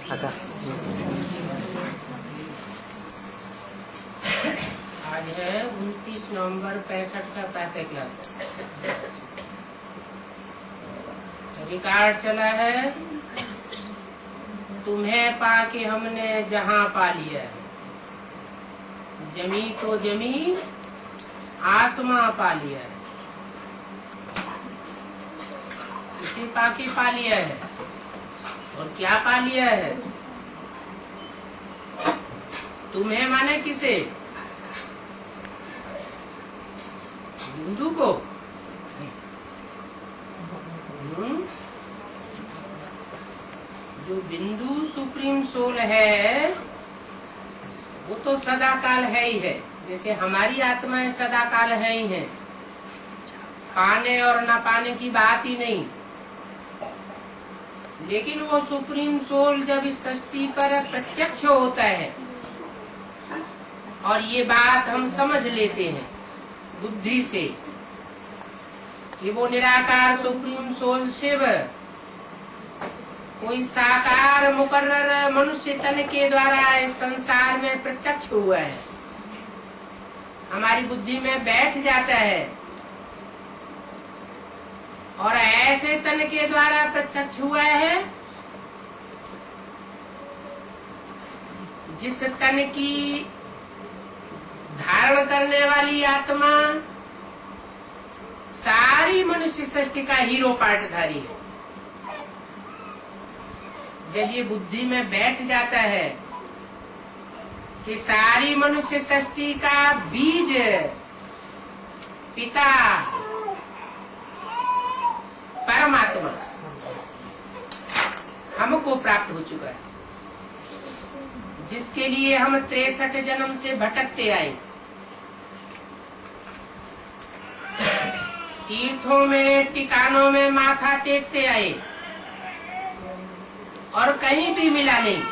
आज है 29 नवंबर 65 का प्रातः क्लास। रिकॉर्ड चला है, तुम्हें पाके हमने जहां पा लिया है, जमी तो जमी आसमां पा लिया है, इसे पाके पा लिया है। और क्या पा लिया है? तुम्हें माने किसे? बिंदु को। जो बिंदु सुप्रीम सोल है वो तो सदा काल है ही है, जैसे हमारी आत्माएं सदा काल है ही है, पाने और न पाने की बात ही नहीं। लेकिन वो सुप्रीम सोल जब इस सृष्टि पर प्रत्यक्ष होता है और ये बात हम समझ लेते हैं बुद्धि से कि वो निराकार सुप्रीम सोल शिव कोई साकार मुकर्रर मनुष्य तन के द्वारा इस संसार में प्रत्यक्ष हुआ है, हमारी बुद्धि में बैठ जाता है और ऐसे तन के द्वारा प्रत्यक्ष हुआ है जिस तन की धारण करने वाली आत्मा सारी मनुष्य सृष्टि का हीरो पार्टधारी है। जब ये बुद्धि में बैठ जाता है कि सारी मनुष्य सृष्टि का बीज पिता परमात्मा हमको प्राप्त हो चुका है, जिसके लिए हम 63 जन्म से भटकते आए, तीर्थों में टिकानों में माथा टेकते आए और कहीं भी मिला नहीं।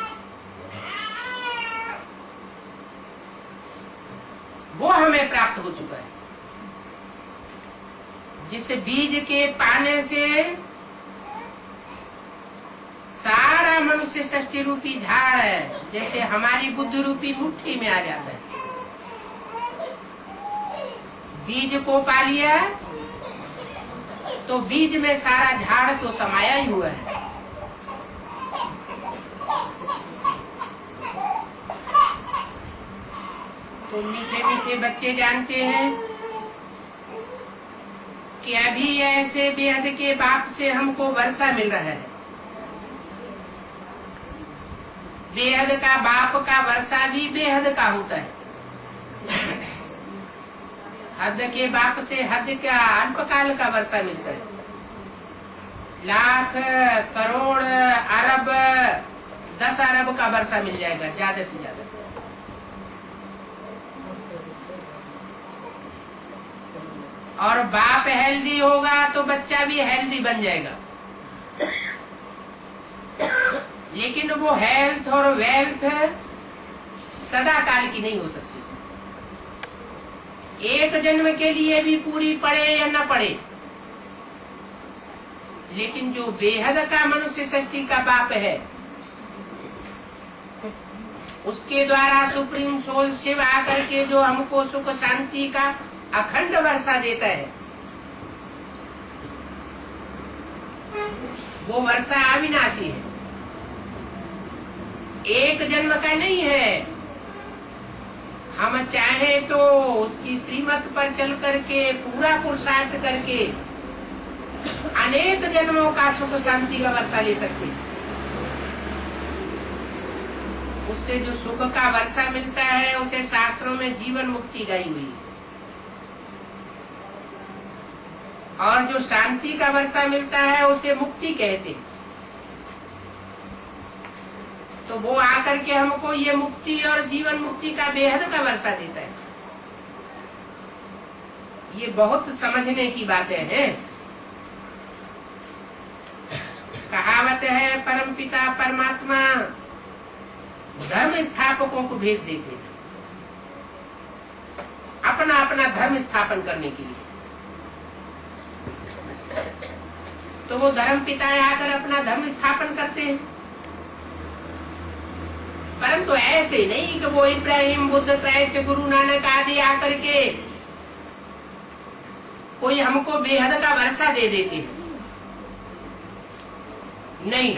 वो हमें प्राप्त हो चुका है, जिस बीज के पाने से सारा मनुष्य सृष्टि रूपी झाड़ है, जैसे हमारी बुद्धि रूपी मुट्ठी में आ जाता है। बीज को पा लिया तो बीज में सारा झाड़ तो समाया ही हुआ है। तो मीठे मीठे बच्चे जानते हैं कि अभी ऐसे बेहद के बाप से हमको वर्षा मिल रहा है। बेहद का बाप का वर्षा भी बेहद का होता है। हद के बाप से हद का अल्पकाल का वर्षा मिलता है। लाख करोड़ अरब 10 अरब का वर्षा मिल जाएगा ज्यादा से ज्यादा। और बाप हेल्दी होगा तो बच्चा भी हेल्दी बन जाएगा। लेकिन वो हेल्थ और वेल्थ सदा काल की नहीं हो सकती। एक जन्म के लिए भी पूरी पड़े या न पड़े, लेकिन जो बेहद का मनुष्य सृष्टि का बाप है उसके द्वारा सुप्रीम सोल शिव आकर के जो हमको सुख शांति का अखंड वर्षा देता है, वो वर्षा अविनाशी है, एक जन्म का नहीं है। हम चाहे तो उसकी श्रीमत पर चल करके पूरा पुरुषार्थ करके अनेक जन्मों का सुख शांति का वर्षा ले सकते हैं। उससे जो सुख का वर्षा मिलता है उसे शास्त्रों में जीवन मुक्ति गाई हुई है, और जो शांति का वर्षा मिलता है उसे मुक्ति कहते हैं। तो वो आकर के हमको ये मुक्ति और जीवन मुक्ति का बेहद का वर्षा देता है। ये बहुत समझने की बातें हैं। कहावत है परमपिता परमात्मा धर्म स्थापकों को भेज देते हैं अपना अपना धर्म स्थापन करने के लिए। तो वो धर्म पिता आकर अपना धर्म स्थापन करते हैं। परंतु ऐसे नहीं कि वो इब्राहिम, बुद्ध, क्राइस्ट, गुरु नानक आदि आकर के कोई हमको बेहद का वर्षा दे देते हैं। नहीं,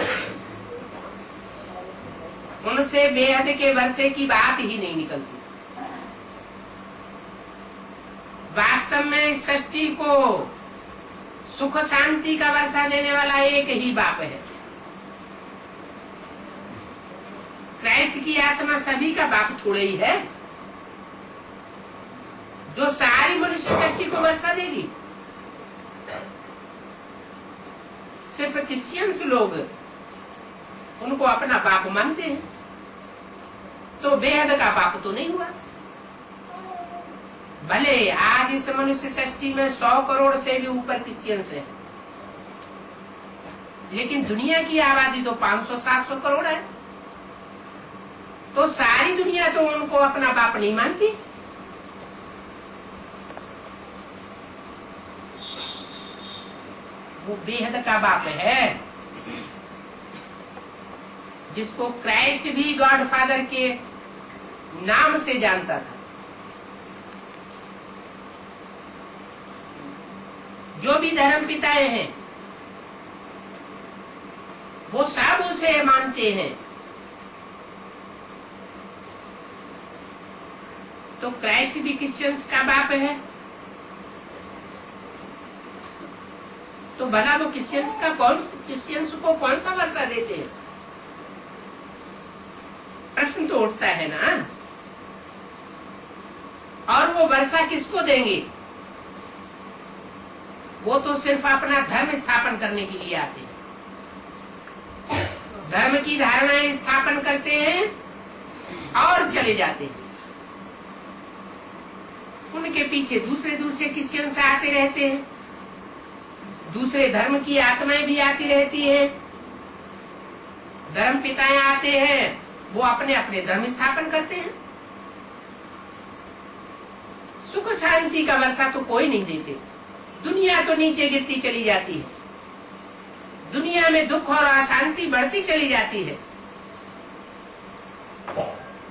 उनसे बेहद के वर्षे की बात ही नहीं निकलती। वास्तव में सृष्टि को सुख शांति का वर्षा देने वाला एक ही बाप है। क्राइस्ट की आत्मा सभी का बाप थोड़े ही है जो सारी मनुष्य सृष्टि को वर्षा देगी। सिर्फ क्रिश्चियंस लोग उनको अपना बाप मानते हैं, तो बेहद का बाप तो नहीं हुआ। भले आज इस मनुष्य सृष्टि में 100 करोड़ से भी ऊपर क्रिश्चियंस है, लेकिन दुनिया की आबादी तो 500-700 करोड़ है, तो सारी दुनिया तो उनको अपना बाप नहीं मानती। वो बेहद का बाप है जिसको क्राइस्ट भी गॉड फादर के नाम से जानता था। जो भी धर्म पिताएं हैं वो सब उसे मानते हैं। तो क्राइस्ट भी क्रिश्चियंस का बाप है, तो भला वो क्रिश्चियंस को कौन सा वर्षा देते हैं? प्रश्न तो उठता है ना। और वो वर्षा किसको देंगे? वो तो सिर्फ अपना धर्म स्थापन करने के लिए आते हैं, धर्म की धारणाएं स्थापन करते हैं और चले जाते हैं। उनके पीछे दूसरे क्रिश्चियंस आते रहते हैं, दूसरे धर्म की आत्माएं भी आती रहती हैं, धर्म पिताएं आते हैं, वो अपने अपने धर्म स्थापन करते हैं। सुख शांति का वर्षा तो कोई नहीं देते। दुनिया तो नीचे गिरती चली जाती है, दुनिया में दुख और अशांति बढ़ती चली जाती है,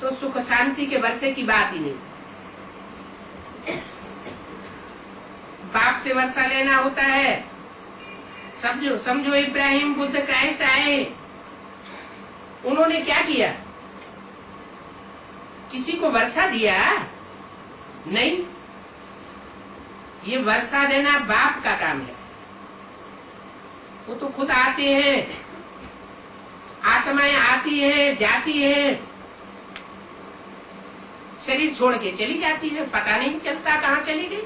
तो सुख शांति के वर्षे की बात ही नहीं। बाप से वर्षा लेना होता है। समझो इब्राहिम, बुद्ध, क्राइस्ट आए, उन्होंने क्या किया? किसी को वर्षा दिया? नहीं, ये वर्षा देना बाप का काम है। वो तो खुद आते हैं, आत्माएं आती हैं, जाती हैं, शरीर छोड़ के चली जाती है, पता नहीं चलता कहाँ चली गई।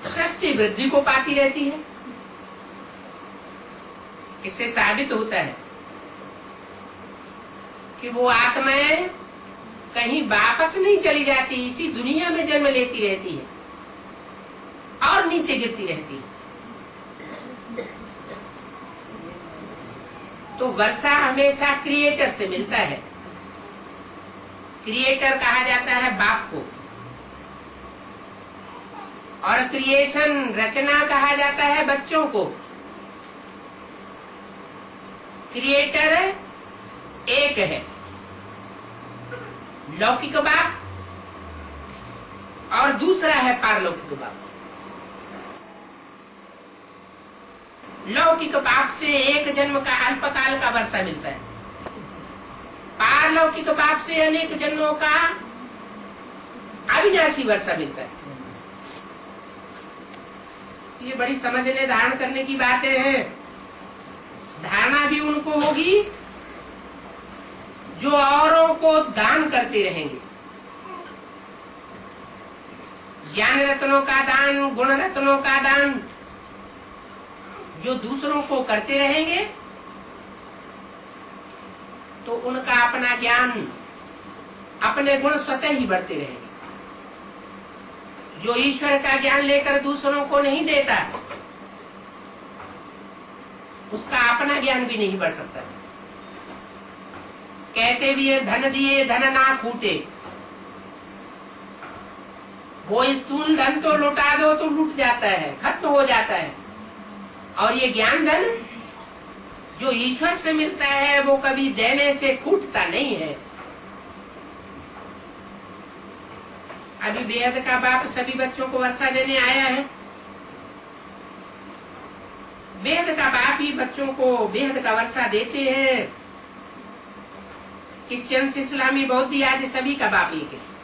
सृष्टि वृद्धि को पाती रहती है। इससे साबित होता है कि वो आत्माएं कहीं वापस नहीं चली जाती, इसी दुनिया में जन्म लेती रहती है और नीचे गिरती रहती है। तो वर्षा हमेशा क्रिएटर से मिलता है। क्रिएटर कहा जाता है बाप को, और क्रिएशन, रचना कहा जाता है बच्चों को। क्रिएटर एक है, लौकिक बाप, और दूसरा है पारलौकिक बाप। लौकिक बाप से एक जन्म का अल्पकाल का वर्षा मिलता है, पारलौकिक बाप से अनेक जन्मों का अविनाशी वर्षा मिलता है। ये बड़ी समझने धारण करने की बातें हैं। धारणा भी उनको होगी जो औरों को दान करते रहेंगे। ज्ञान रत्नों का दान, गुण रत्नों का दान जो दूसरों को करते रहेंगे, तो उनका अपना ज्ञान, अपने गुण स्वतः ही बढ़ते रहेंगे। जो ईश्वर का ज्ञान लेकर दूसरों को नहीं देता, उसका अपना ज्ञान भी नहीं बढ़ सकता। कहते भी है, धन दिए धन ना फूटे। वो स्थूल धन तो लुटा दो तो लूट जाता है, खत्म हो जाता है, और ये ज्ञान धन जो ईश्वर से मिलता है वो कभी देने से छूटता नहीं है। अभी बेहद का बाप सभी बच्चों को वर्षा देने आया है। बेहद का बाप ही बच्चों को बेहद का वर्षा देते हैं। क्रिश्चियन, इस्लामी, बौद्ध आदि सभी का बाप एक है।